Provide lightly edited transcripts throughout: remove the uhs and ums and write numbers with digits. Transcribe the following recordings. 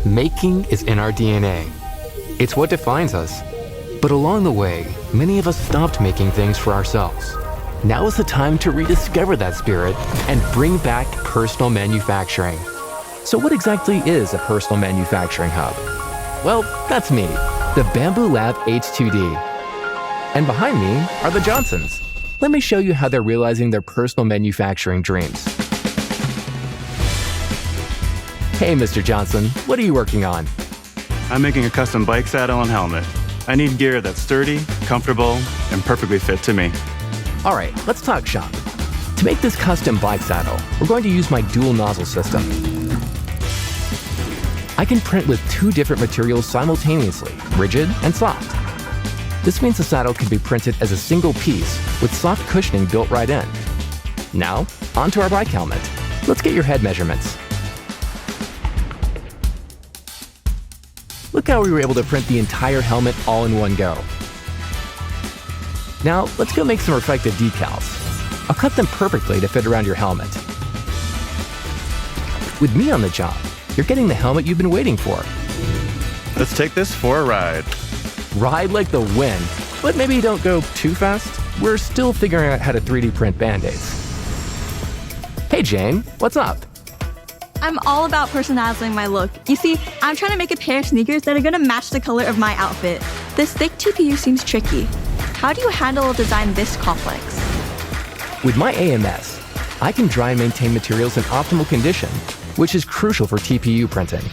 Making is in our DNA. It's what defines us. But along the way, many of us stopped making things for ourselves. Now is the time to rediscover that spirit and bring back personal manufacturing. So what exactly is a personal manufacturing hub? Well, that's me, the Bambu Lab H2D. And behind me are the Johnsons. Let me show you how they're realizing their personal manufacturing dreams. Hey, Mr. Johnson, what are you working on? I'm making a custom bike saddle and helmet. I need gear that's sturdy, comfortable, and perfectly fit to me. All right, let's talk shop. To make this custom bike saddle, we're going to use my dual nozzle system. I can print with 2 different materials simultaneously, rigid and soft. This means the saddle can be printed as a single piece with soft cushioning built right in. Now, onto our bike helmet. Let's get your head measurements. Look how we were able to print the entire helmet all in one go. Now, let's go make some reflective decals. I'll cut them perfectly to fit around your helmet. With me on the job, you're getting the helmet you've been waiting for. Let's take this for a ride. Ride like the wind, but maybe don't go too fast. We're still figuring out how to 3D print Band-Aids. Hey Jane, what's up? I'm all about personalizing my look. You see, I'm trying to make a pair of sneakers that are gonna match the color of my outfit. This thick TPU seems tricky. How do you handle a design this complex? With my AMS, I can dry and maintain materials in optimal condition, which is crucial for TPU printing.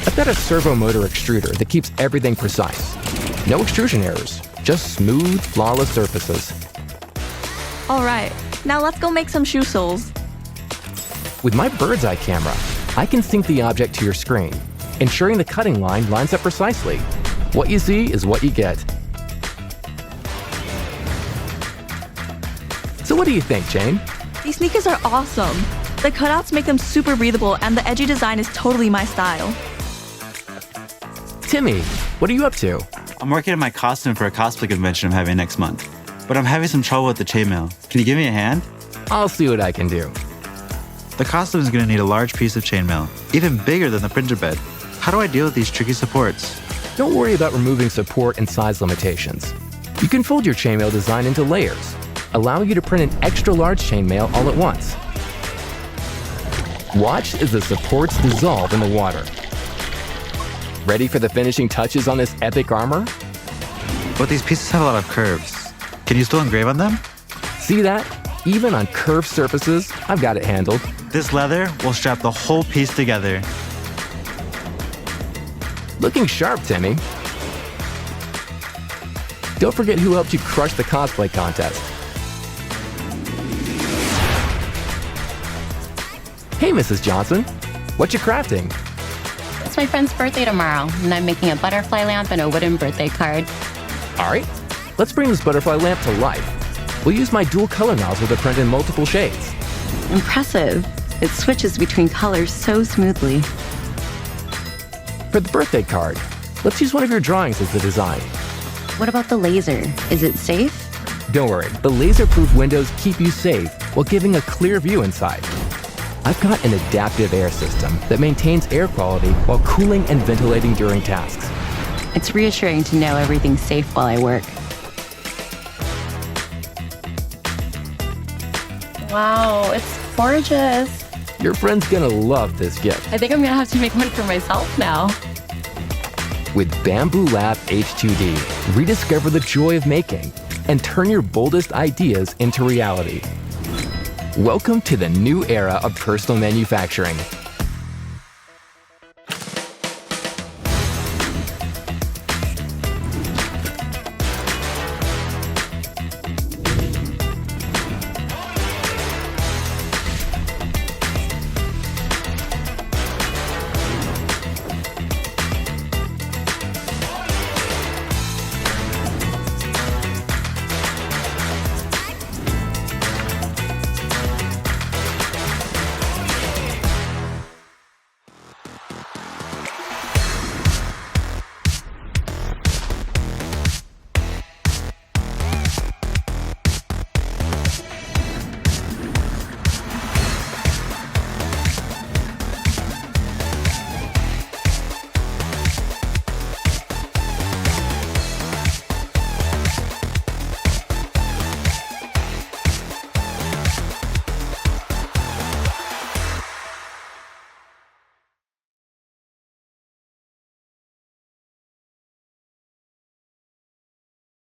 I've got a servo motor extruder that keeps everything precise. No extrusion errors, just smooth, flawless surfaces. All right, now let's go make some shoe soles. With my bird's eye camera, I can sync the object to your screen, ensuring the cutting line lines up precisely. What you see is what you get. So what do you think, Jane? These sneakers are awesome. The cutouts make them super breathable and the edgy design is totally my style. Timmy, what are you up to? I'm working on my costume for a cosplay convention I'm having next month, but I'm having some trouble with the chainmail. Can you give me a hand? I'll see what I can do. The costume is going to need a large piece of chainmail, even bigger than the printer bed. How do I deal with these tricky supports? Don't worry about removing support and size limitations. You can fold your chainmail design into layers, allowing you to print an extra large chainmail all at once. Watch as the supports dissolve in the water. Ready for the finishing touches on this epic armor? But these pieces have a lot of curves. Can you still engrave on them? See that? Even on curved surfaces, I've got it handled. This leather will strap the whole piece together. Looking sharp, Timmy. Don't forget who helped you crush the cosplay contest. Hey, Mrs. Johnson. What you crafting? It's my friend's birthday tomorrow, and I'm making a butterfly lamp and a wooden birthday card. All right, let's bring this butterfly lamp to life. We'll use my dual color nozzle to print in multiple shades. Impressive. It switches between colors so smoothly. For the birthday card, let's use one of your drawings as the design. What about the laser? Is it safe? Don't worry, the laser-proof windows keep you safe while giving a clear view inside. I've got an adaptive air system that maintains air quality while cooling and ventilating during tasks. It's reassuring to know everything's safe while I work. Wow, it's gorgeous. Your friend's gonna love this gift. I think I'm gonna have to make one for myself now. With Bambu Lab H2D, rediscover the joy of making and turn your boldest ideas into reality. Welcome to the new era of personal manufacturing.